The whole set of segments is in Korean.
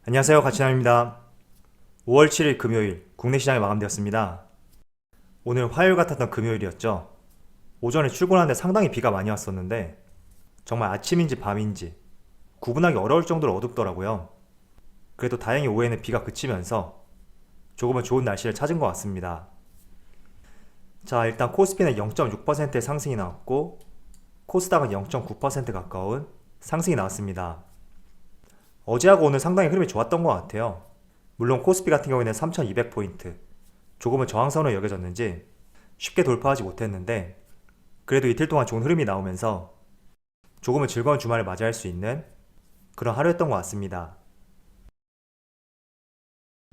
안녕하세요. 가치남입니다. 5월 7일 금요일 국내 시장이 마감되었습니다. 오늘 화요일 같았던 금요일이었죠. 오전에 출근하는데 상당히 비가 많이 왔었는데 정말 아침인지 밤인지 구분하기 어려울 정도로 어둡더라고요. 그래도 다행히 오후에는 비가 그치면서 조금은 좋은 날씨를 찾은 것 같습니다. 자, 일단 코스피는 0.6%의 상승이 나왔고 코스닥은 0.9% 가까운 상승이 나왔습니다. 어제하고 오늘 상당히 흐름이 좋았던 것 같아요. 물론 코스피 같은 경우에는 3200포인트, 조금은 저항선으로 여겨졌는지 쉽게 돌파하지 못했는데 그래도 이틀 동안 좋은 흐름이 나오면서 조금은 즐거운 주말을 맞이할 수 있는 그런 하루였던 것 같습니다.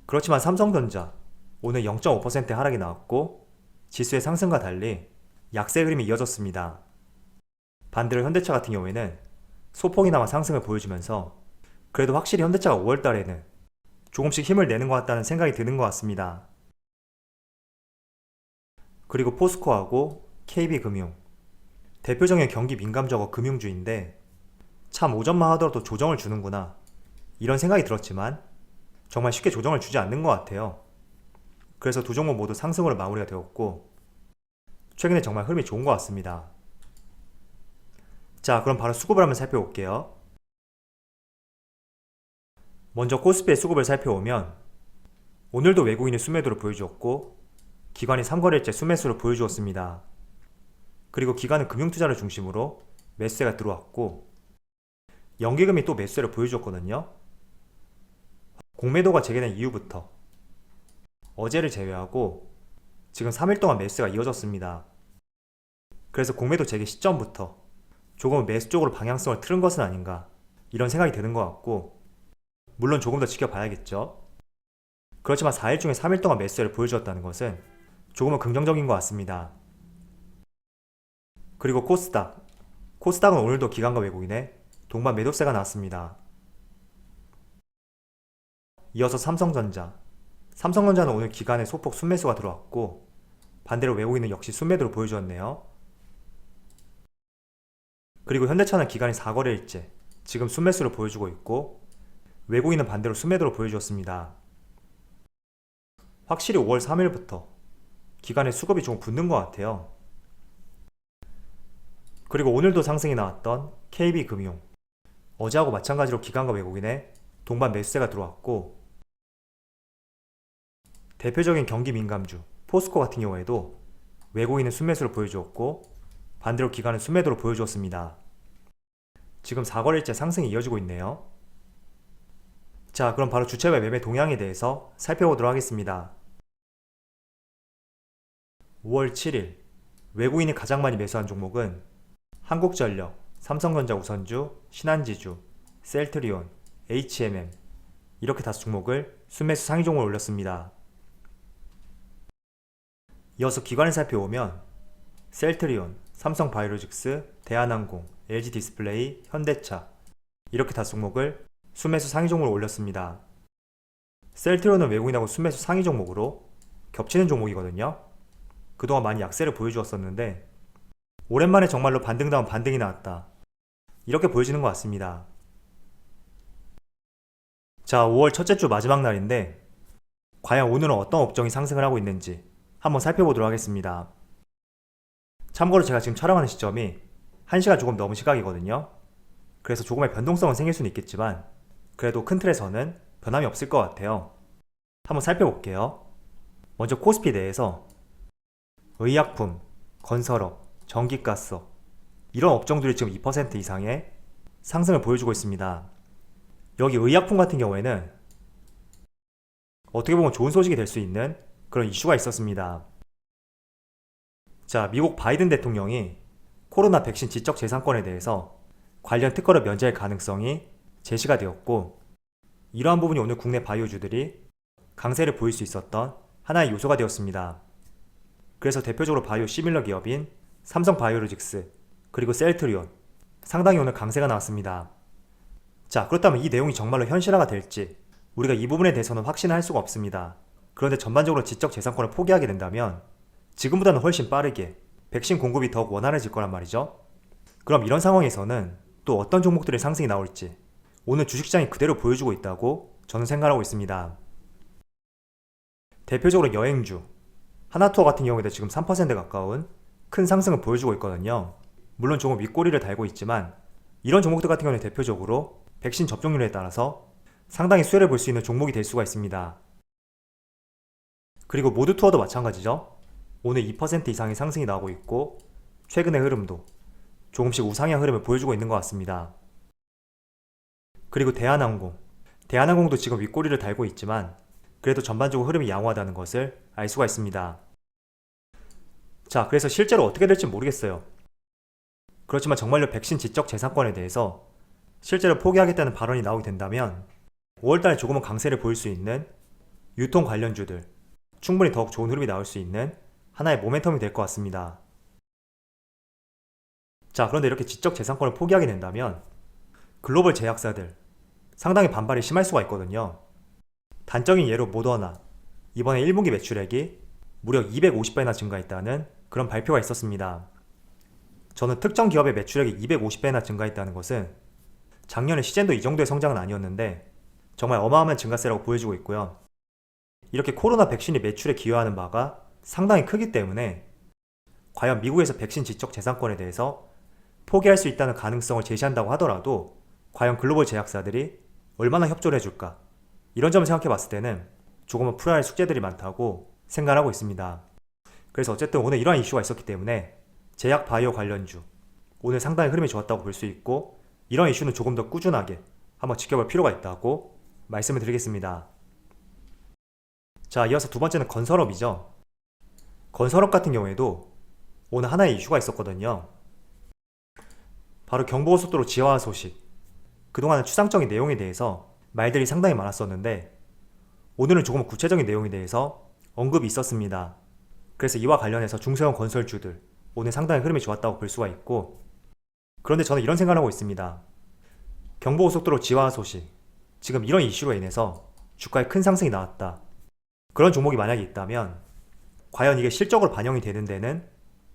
그렇지만 삼성전자 오늘 0.5% 하락이 나왔고 지수의 상승과 달리 약세 흐름이 이어졌습니다. 반대로 현대차 같은 경우에는 소폭이나마 상승을 보여주면서 그래도 확실히 현대차가 5월달에는 조금씩 힘을 내는 것 같다는 생각이 드는 것 같습니다. 그리고 포스코하고 KB금융, 대표적인 경기 민감주하고 금융주인데 참 오전만 하더라도 조정을 주는구나 이런 생각이 들었지만 정말 쉽게 조정을 주지 않는 것 같아요. 그래서 두 종목 모두 상승으로 마무리가 되었고 최근에 정말 흐름이 좋은 것 같습니다. 자, 그럼 바로 수급을 한번 살펴볼게요. 먼저 코스피의 수급을 살펴보면 오늘도 외국인이 순매도를 보여주었고 기관이 3거래일째 순매수를 보여주었습니다. 그리고 기관은 금융투자를 중심으로 매수세가 들어왔고 연기금이 또 매수세를 보여주었거든요. 공매도가 재개된 이후부터 어제를 제외하고 지금 3일 동안 매수세가 이어졌습니다. 그래서 공매도 재개 시점부터 조금 매수 쪽으로 방향성을 틀은 것은 아닌가 이런 생각이 드는 것 같고 물론 조금 더 지켜봐야겠죠. 그렇지만 4일 중에 3일 동안 매수세를 보여주었다는 것은 조금은 긍정적인 것 같습니다. 그리고 코스닥은 오늘도 기관과 외국인의 동반 매도세가 나왔습니다. 이어서 삼성전자는 오늘 기관의 소폭 순매수가 들어왔고 반대로 외국인은 역시 순매도를 보여주었네요. 그리고 현대차는 기관이 4거래일째 지금 순매수를 보여주고 있고 외국인은 반대로 순매도를 보여주었습니다. 확실히 5월 3일부터 기관의 수급이 조금 붙는 것 같아요. 그리고 오늘도 상승이 나왔던 KB금융, 어제하고 마찬가지로 기관과 외국인의 동반 매수세가 들어왔고 대표적인 경기 민감주 포스코 같은 경우에도 외국인은 순매수를 보여주었고 반대로 기관은 순매도를 보여주었습니다. 지금 4거래일째 상승이 이어지고 있네요. 자, 그럼 바로 주체별 매매 동향에 대해서 살펴보도록 하겠습니다. 5월 7일 외국인이 가장 많이 매수한 종목은 한국전력, 삼성전자 우선주, 신한지주, 셀트리온, HMM 이렇게 다섯 종목을 순매수 상위 종목을 올렸습니다. 이어서 기관을 살펴보면 셀트리온, 삼성바이오로직스, 대한항공, LG디스플레이, 현대차 이렇게 다섯 종목을 순매수 상위 종목으로 올렸습니다. 셀트리온은 외국인하고 순매수 상위 종목으로 겹치는 종목이거든요. 그동안 많이 약세를 보여주었었는데 오랜만에 정말로 반등다운 반등이 나왔다 이렇게 보여지는 것 같습니다. 자, 5월 첫째 주 마지막 날인데 과연 오늘은 어떤 업종이 상승을 하고 있는지 한번 살펴보도록 하겠습니다. 참고로 제가 지금 촬영하는 시점이 1시간 조금 넘은 시각이거든요. 그래서 조금의 변동성은 생길 수는 있겠지만 그래도 큰 틀에서는 변함이 없을 것 같아요. 한번 살펴볼게요. 먼저 코스피 내에서 의약품, 건설업, 전기가스업 이런 업종들이 지금 2% 이상의 상승을 보여주고 있습니다. 여기 의약품 같은 경우에는 어떻게 보면 좋은 소식이 될 수 있는 그런 이슈가 있었습니다. 자, 미국 바이든 대통령이 코로나 백신 지적 재산권에 대해서 관련 특허를 면제할 가능성이 제시가 되었고 이러한 부분이 오늘 국내 바이오주들이 강세를 보일 수 있었던 하나의 요소가 되었습니다. 그래서 대표적으로 바이오 시밀러 기업인 삼성바이오로직스 그리고 셀트리온 상당히 오늘 강세가 나왔습니다. 자, 그렇다면 이 내용이 정말로 현실화가 될지 우리가 이 부분에 대해서는 확신을 할 수가 없습니다. 그런데 전반적으로 지적 재산권을 포기하게 된다면 지금보다는 훨씬 빠르게 백신 공급이 더욱 원활해질 거란 말이죠. 그럼 이런 상황에서는 또 어떤 종목들의 상승이 나올지 오늘 주식시장이 그대로 보여주고 있다고 저는 생각하고 있습니다. 대표적으로 여행주, 하나투어 같은 경우에도 지금 3% 가까운 큰 상승을 보여주고 있거든요. 물론 조금 윗꼬리를 달고 있지만 이런 종목들 같은 경우는 대표적으로 백신 접종률에 따라서 상당히 수혜를 볼 수 있는 종목이 될 수가 있습니다. 그리고 모두투어도 마찬가지죠. 오늘 2% 이상의 상승이 나오고 있고 최근의 흐름도 조금씩 우상향 흐름을 보여주고 있는 것 같습니다. 그리고 대한항공도 지금 윗꼬리를 달고 있지만 그래도 전반적으로 흐름이 양호하다는 것을 알 수가 있습니다. 자, 그래서 실제로 어떻게 될지 모르겠어요. 그렇지만 정말로 백신 지적 재산권에 대해서 실제로 포기하겠다는 발언이 나오게 된다면 5월달에 조금은 강세를 보일 수 있는 유통 관련주들, 충분히 더욱 좋은 흐름이 나올 수 있는 하나의 모멘텀이 될 것 같습니다. 자, 그런데 이렇게 지적 재산권을 포기하게 된다면 글로벌 제약사들 상당히 반발이 심할 수가 있거든요. 단적인 예로 모더나, 이번에 1분기 매출액이 무려 250배나 증가했다는 그런 발표가 있었습니다. 저는 특정 기업의 매출액이 250배나 증가했다는 것은 작년에 시젠도 이 정도의 성장은 아니었는데 정말 어마어마한 증가세라고 보여지고 있고요. 이렇게 코로나 백신이 매출에 기여하는 바가 상당히 크기 때문에 과연 미국에서 백신 지적 재산권에 대해서 포기할 수 있다는 가능성을 제시한다고 하더라도 과연 글로벌 제약사들이 얼마나 협조를 해줄까? 이런 점을 생각해 봤을 때는 조금은 풀어야 할 숙제들이 많다고 생각하고 있습니다. 그래서 어쨌든 오늘 이러한 이슈가 있었기 때문에 제약 바이오 관련주 오늘 상당히 흐름이 좋았다고 볼 수 있고 이런 이슈는 조금 더 꾸준하게 한번 지켜볼 필요가 있다고 말씀을 드리겠습니다. 자, 이어서 두 번째는 건설업이죠. 건설업 같은 경우에도 오늘 하나의 이슈가 있었거든요. 바로 경부고속도로 지하화 소식. 그동안은 추상적인 내용에 대해서 말들이 상당히 많았었는데 오늘은 조금 구체적인 내용에 대해서 언급이 있었습니다. 그래서 이와 관련해서 중소형 건설주들 오늘 상당히 흐름이 좋았다고 볼 수가 있고, 그런데 저는 이런 생각을 하고 있습니다. 경부고속도로 지하화 소식, 지금 이런 이슈로 인해서 주가에 큰 상승이 나왔다. 그런 종목이 만약에 있다면 과연 이게 실적으로 반영이 되는 데는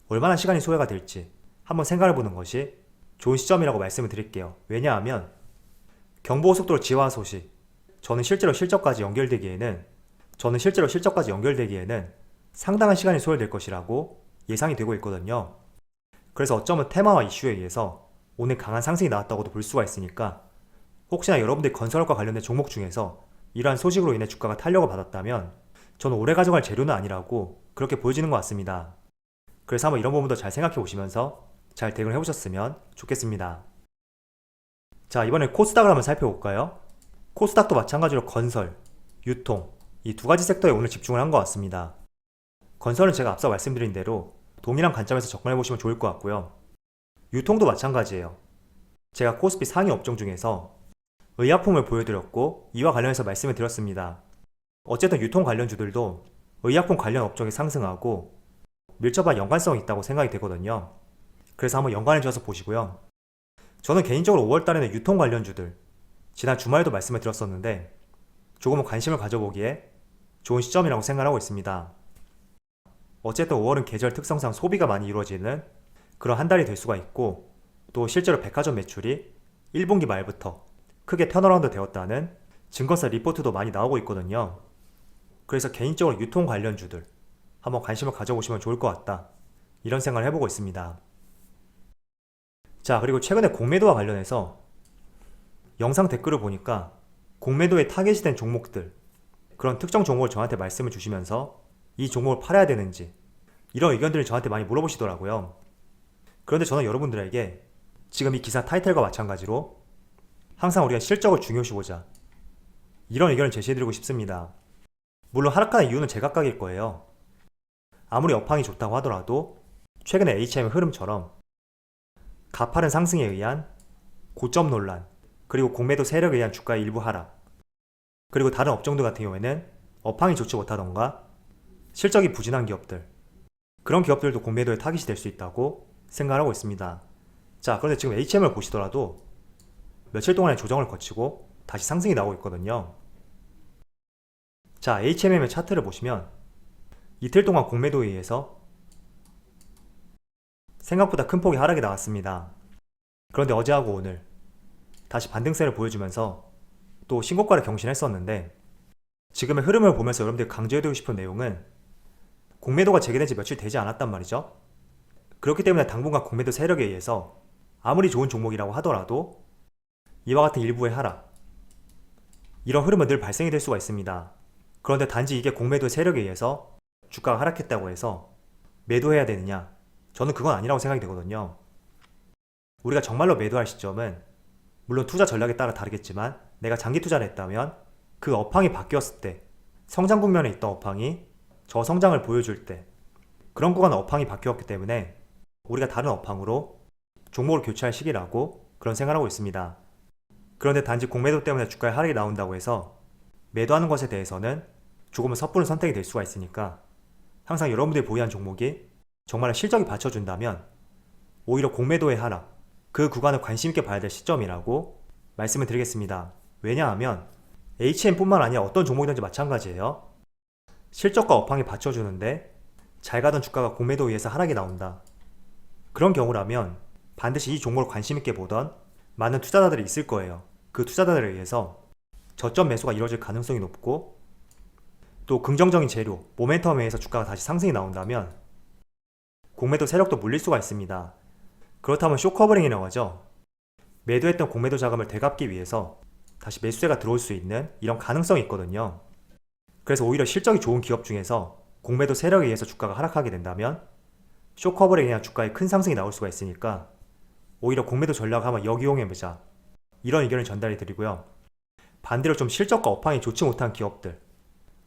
얼마나 시간이 소요가 될지 한번 생각해 보는 것이 좋은 시점이라고 말씀을 드릴게요. 왜냐하면 경부고속도로 지하화 소식, 저는 실제로 실적까지 연결되기에는 상당한 시간이 소요될 것이라고 예상이 되고 있거든요. 그래서 어쩌면 테마와 이슈에 의해서 오늘 강한 상승이 나왔다고도 볼 수가 있으니까 혹시나 여러분들이 건설업과 관련된 종목 중에서 이러한 소식으로 인해 주가가 탄력을 받았다면 저는 오래 가져갈 재료는 아니라고 그렇게 보여지는 것 같습니다. 그래서 한번 이런 부분도 잘 생각해 보시면서 잘 대응을 해보셨으면 좋겠습니다. 자, 이번엔 코스닥을 한번 살펴볼까요? 코스닥도 마찬가지로 건설, 유통 이 두 가지 섹터에 오늘 집중을 한 것 같습니다. 건설은 제가 앞서 말씀드린 대로 동일한 관점에서 접근해 보시면 좋을 것 같고요. 유통도 마찬가지예요. 제가 코스피 상위 업종 중에서 의약품을 보여드렸고 이와 관련해서 말씀을 드렸습니다. 어쨌든 유통 관련주들도 의약품 관련 업종이 상승하고 밀접한 연관성이 있다고 생각이 되거든요. 그래서 한번 연관해 주셔서 보시고요. 저는 개인적으로 5월달에는 유통 관련주들, 지난 주말에도 말씀을 드렸었는데 조금은 관심을 가져보기에 좋은 시점이라고 생각하고 있습니다. 어쨌든 5월은 계절 특성상 소비가 많이 이루어지는 그런 한 달이 될 수가 있고, 또 실제로 백화점 매출이 1분기 말부터 크게 턴어라운드 되었다는 증거사 리포트도 많이 나오고 있거든요. 그래서 개인적으로 유통 관련주들 한번 관심을 가져보시면 좋을 것 같다, 이런 생각을 해보고 있습니다. 자, 그리고 최근에 공매도와 관련해서 영상 댓글을 보니까 공매도에 타겟이 된 종목들, 그런 특정 종목을 저한테 말씀을 주시면서 이 종목을 팔아야 되는지 이런 의견들을 저한테 많이 물어보시더라고요. 그런데 저는 여러분들에게 지금 이 기사 타이틀과 마찬가지로 항상 우리가 실적을 중요시보자, 이런 의견을 제시해드리고 싶습니다. 물론 하락하는 이유는 제각각일 거예요. 아무리 업황이 좋다고 하더라도 최근에 HM의 흐름처럼 가파른 상승에 의한 고점 논란, 그리고 공매도 세력에 의한 주가의 일부 하락, 그리고 다른 업종들 같은 경우에는 업황이 좋지 못하던가 실적이 부진한 기업들, 그런 기업들도 공매도의 타깃이 될 수 있다고 생각하고 있습니다. 자, 그런데 지금 HM을 보시더라도 며칠 동안의 조정을 거치고 다시 상승이 나오고 있거든요. 자, HMM의 차트를 보시면 이틀 동안 공매도에 의해서 생각보다 큰 폭의 하락이 나왔습니다. 그런데 어제하고 오늘 다시 반등세를 보여주면서 또 신고가를 경신했었는데, 지금의 흐름을 보면서 여러분들 강조해두고 싶은 내용은 공매도가 재개된 지 며칠 되지 않았단 말이죠. 그렇기 때문에 당분간 공매도 세력에 의해서 아무리 좋은 종목이라고 하더라도 이와 같은 일부의 하락, 이런 흐름은 늘 발생이 될 수가 있습니다. 그런데 단지 이게 공매도 세력에 의해서 주가가 하락했다고 해서 매도해야 되느냐? 저는 그건 아니라고 생각이 되거든요. 우리가 정말로 매도할 시점은 물론 투자 전략에 따라 다르겠지만, 내가 장기 투자를 했다면 그 업황이 바뀌었을 때, 성장 국면에 있던 업황이 저성장을 보여줄 때, 그런 구간의 업황이 바뀌었기 때문에 우리가 다른 업황으로 종목을 교체할 시기라고 그런 생각을 하고 있습니다. 그런데 단지 공매도 때문에 주가에 하락이 나온다고 해서 매도하는 것에 대해서는 조금은 섣부른 선택이 될 수가 있으니까, 항상 여러분들이 보유한 종목이 정말 실적이 받쳐준다면 오히려 공매도의 하락, 그 구간을 관심있게 봐야 될 시점이라고 말씀을 드리겠습니다. 왜냐하면 HM뿐만 아니라 어떤 종목이든지 마찬가지예요. 실적과 업황이 받쳐주는데 잘 가던 주가가 공매도에 의해서 하락이 나온다. 그런 경우라면 반드시 이 종목을 관심있게 보던 많은 투자자들이 있을 거예요. 그 투자자들에 의해서 저점 매수가 이루어질 가능성이 높고, 또 긍정적인 재료, 모멘텀에 의해서 주가가 다시 상승이 나온다면 공매도 세력도 물릴 수가 있습니다. 그렇다면 쇼커버링이라고 하죠. 매도했던 공매도 자금을 되갚기 위해서 다시 매수세가 들어올 수 있는 이런 가능성이 있거든요. 그래서 오히려 실적이 좋은 기업 중에서 공매도 세력에 의해서 주가가 하락하게 된다면 쇼커버링이나 주가에 큰 상승이 나올 수가 있으니까 오히려 공매도 전략을 한번 역이용해보자, 이런 의견을 전달해 드리고요. 반대로 좀 실적과 업황이 좋지 못한 기업들,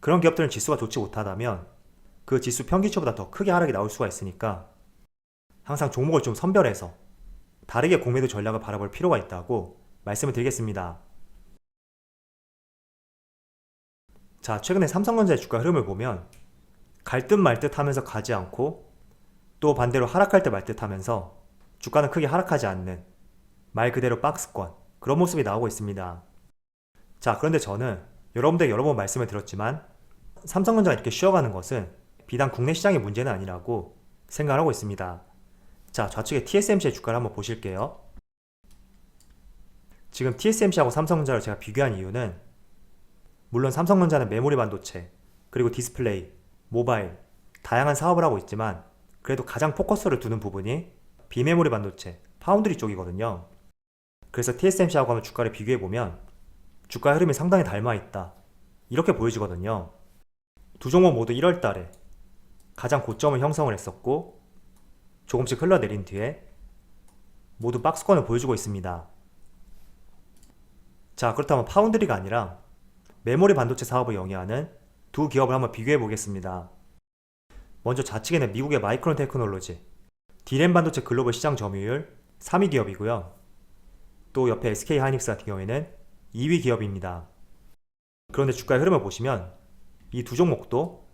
그런 기업들은 지수가 좋지 못하다면 그 지수 평균치보다 더 크게 하락이 나올 수가 있으니까 항상 종목을 좀 선별해서 다르게 공매도 전략을 바라볼 필요가 있다고 말씀을 드리겠습니다. 자, 최근에 삼성전자의 주가 흐름을 보면 갈 듯 말 듯 하면서 가지 않고, 또 반대로 하락할 때 말 듯 하면서 주가는 크게 하락하지 않는, 말 그대로 박스권, 그런 모습이 나오고 있습니다. 자, 그런데 저는 여러분들 여러 번 말씀을 드렸지만 삼성전자가 이렇게 쉬어가는 것은 비단 국내 시장의 문제는 아니라고 생각을 하고 있습니다. 자, 좌측에 TSMC의 주가를 한번 보실게요. 지금 TSMC하고 삼성전자를 제가 비교한 이유는, 물론 삼성전자는 메모리 반도체, 그리고 디스플레이, 모바일, 다양한 사업을 하고 있지만 그래도 가장 포커스를 두는 부분이 비메모리 반도체, 파운드리 쪽이거든요. 그래서 TSMC하고 한번 주가를 비교해보면 주가 흐름이 상당히 닮아있다, 이렇게 보여지거든요. 두 종목 모두 1월 달에 가장 고점을 형성을 했었고, 조금씩 흘러내린 뒤에 모두 박스권을 보여주고 있습니다. 자, 그렇다면 파운드리가 아니라 메모리 반도체 사업을 영위하는 두 기업을 한번 비교해 보겠습니다. 먼저 좌측에는 미국의 마이크론 테크놀로지, D램 반도체 글로벌 시장 점유율 3위 기업이고요. 또 옆에 SK 하이닉스 같은 경우에는 2위 기업입니다. 그런데 주가의 흐름을 보시면 이 두 종목도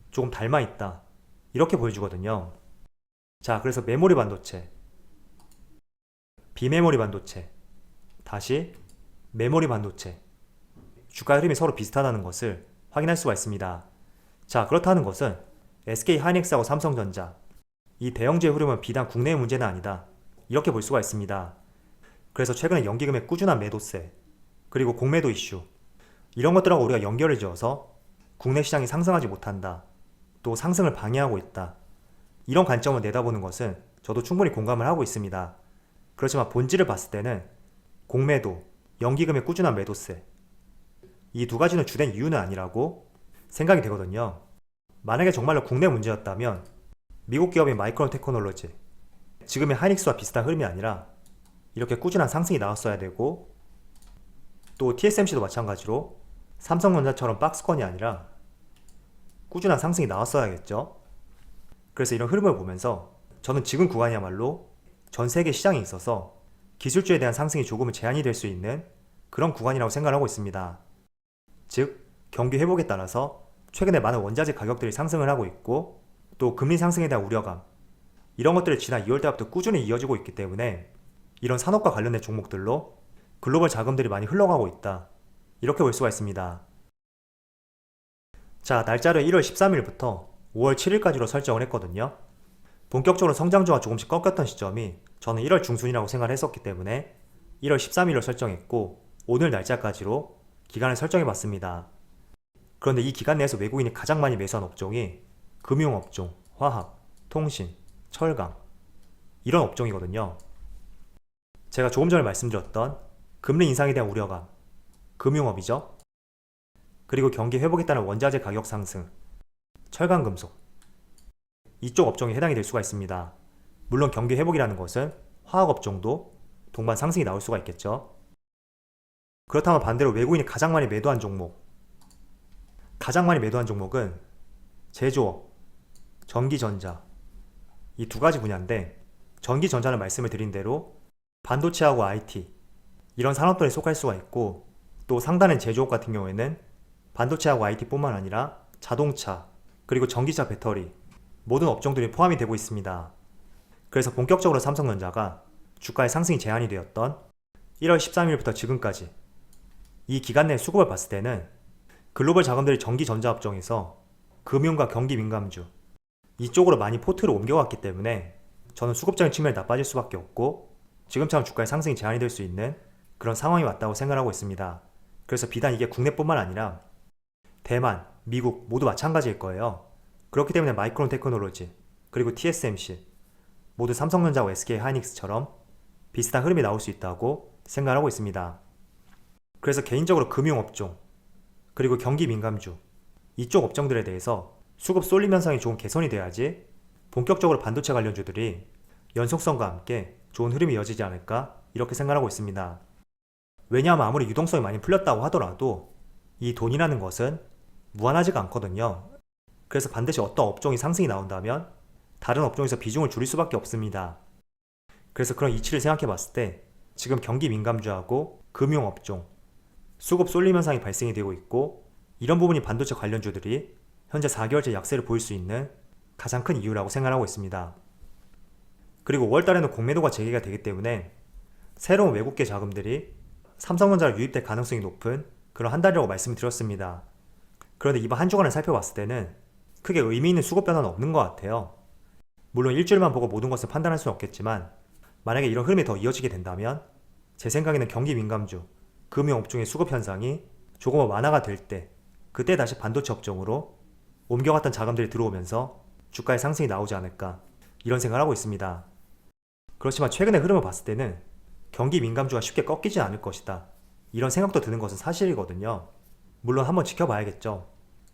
조금 닮아있다, 이렇게 보여주거든요. 자, 그래서 메모리 반도체, 비메모리 반도체, 다시 메모리 반도체, 주가 흐름이 서로 비슷하다는 것을 확인할 수가 있습니다. 자, 그렇다는 것은 SK 하이닉스하고 삼성전자, 이 대형주의 흐름은 비단 국내의 문제는 아니다, 이렇게 볼 수가 있습니다. 그래서 최근에 연기금의 꾸준한 매도세, 그리고 공매도 이슈, 이런 것들하고 우리가 연결을 지어서 국내 시장이 상승하지 못한다, 또 상승을 방해하고 있다, 이런 관점을 내다보는 것은 저도 충분히 공감을 하고 있습니다. 그렇지만 본질을 봤을 때는 공매도, 연기금의 꾸준한 매도세, 이 두 가지는 주된 이유는 아니라고 생각이 되거든요. 만약에 정말로 국내 문제였다면 미국 기업인 마이크론 테크놀로지, 지금의 하이닉스와 비슷한 흐름이 아니라 이렇게 꾸준한 상승이 나왔어야 되고, 또 TSMC도 마찬가지로 삼성전자처럼 박스권이 아니라 꾸준한 상승이 나왔어야겠죠. 그래서 이런 흐름을 보면서 저는 지금 구간이야말로 전 세계 시장에 있어서 기술주에 대한 상승이 조금은 제한이 될 수 있는 그런 구간이라고 생각을 하고 있습니다. 즉, 경기 회복에 따라서 최근에 많은 원자재 가격들이 상승을 하고 있고, 또 금리 상승에 대한 우려감, 이런 것들이 지난 2월 달부터 꾸준히 이어지고 있기 때문에 이런 산업과 관련된 종목들로 글로벌 자금들이 많이 흘러가고 있다, 이렇게 볼 수가 있습니다. 자, 날짜를 1월 13일부터 5월 7일까지로 설정을 했거든요. 본격적으로 성장주가 조금씩 꺾였던 시점이 저는 1월 중순이라고 생각을 했었기 때문에 1월 13일로 설정했고, 오늘 날짜까지로 기간을 설정해 봤습니다. 그런데 이 기간 내에서 외국인이 가장 많이 매수한 업종이 금융업종, 화학, 통신, 철강 이런 업종이거든요. 제가 조금 전에 말씀드렸던 금리 인상에 대한 우려감, 금융업이죠. 그리고 경기 회복에 따른 원자재 가격 상승, 철강금속 이쪽 업종에 해당이 될 수가 있습니다. 물론 경기 회복이라는 것은 화학업종도 동반 상승이 나올 수가 있겠죠. 그렇다면 반대로 외국인이 가장 많이 매도한 종목은 제조업, 전기전자 이 두 가지 분야인데, 전기전자는 말씀을 드린 대로 반도체하고 IT 이런 산업들에 속할 수가 있고, 또 상단의 제조업 같은 경우에는 반도체하고 IT뿐만 아니라 자동차 그리고 전기차 배터리 모든 업종들이 포함이 되고 있습니다. 그래서 본격적으로 삼성전자가 주가의 상승이 제한이 되었던 1월 13일부터 지금까지 이 기간 내 수급을 봤을 때는 글로벌 자금들이 전기전자 업종에서 금융과 경기 민감주 이쪽으로 많이 포트를 옮겨갔기 때문에 저는 수급적인 측면이 나빠질 수밖에 없고 지금처럼 주가의 상승이 제한이 될 수 있는 그런 상황이 왔다고 생각하고 있습니다. 그래서 비단 이게 국내뿐만 아니라 대만, 미국 모두 마찬가지일 거예요. 그렇기 때문에 마이크론 테크놀로지 그리고 TSMC 모두 삼성전자와 SK 하이닉스처럼 비슷한 흐름이 나올 수 있다고 생각하고 있습니다. 그래서 개인적으로 금융업종 그리고 경기 민감주 이쪽 업종들에 대해서 수급 쏠림 현상이 조금 개선이 돼야지 본격적으로 반도체 관련주들이 연속성과 함께 좋은 흐름이 이어지지 않을까 이렇게 생각하고 있습니다. 왜냐하면 아무리 유동성이 많이 풀렸다고 하더라도 이 돈이라는 것은 무한하지가 않거든요. 그래서 반드시 어떤 업종이 상승이 나온다면 다른 업종에서 비중을 줄일 수밖에 없습니다. 그래서 그런 이치를 생각해 봤을 때 지금 경기 민감주하고 금융업종 수급 쏠림 현상이 발생이 되고 있고, 이런 부분이 반도체 관련주들이 현재 4개월째 약세를 보일 수 있는 가장 큰 이유라고 생각하고 있습니다. 그리고 5월달에는 공매도가 재개가 되기 때문에 새로운 외국계 자금들이 삼성전자로 유입될 가능성이 높은 그런 한 달이라고 말씀을 드렸습니다. 그런데 이번 한 주간을 살펴봤을 때는 크게 의미 있는 수급 변화는 없는 것 같아요. 물론 일주일만 보고 모든 것을 판단할 수는 없겠지만 만약에 이런 흐름이 더 이어지게 된다면 제 생각에는 경기 민감주, 금융업종의 수급 현상이 조금 완화가 될 때 그때 다시 반도체 업종으로 옮겨갔던 자금들이 들어오면서 주가의 상승이 나오지 않을까 이런 생각을 하고 있습니다. 그렇지만 최근의 흐름을 봤을 때는 경기 민감주가 쉽게 꺾이지 않을 것이다 이런 생각도 드는 것은 사실이거든요. 물론 한번 지켜봐야겠죠.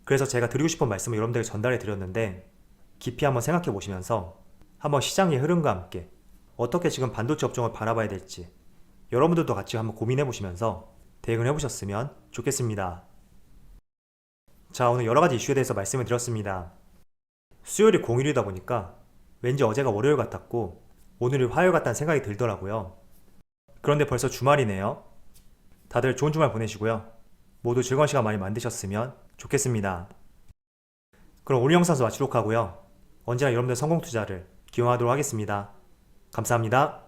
그래서 제가 드리고 싶은 말씀을 여러분들에게 전달해 드렸는데 깊이 한번 생각해 보시면서 한번 시장의 흐름과 함께 어떻게 지금 반도체 업종을 바라봐야 될지 여러분들도 같이 한번 고민해 보시면서 대응을 해보셨으면 좋겠습니다. 자, 오늘 여러가지 이슈에 대해서 말씀을 드렸습니다. 수요일이 공휴일이다 보니까 왠지 어제가 월요일 같았고 오늘이 화요일 같다는 생각이 들더라고요. 그런데 벌써 주말이네요. 다들 좋은 주말 보내시고요. 모두 즐거운 시간 많이 만드셨으면 좋겠습니다. 그럼 오늘 영상도 마치도록 하고요. 언제나 여러분들 성공 투자를 기원하도록 하겠습니다. 감사합니다.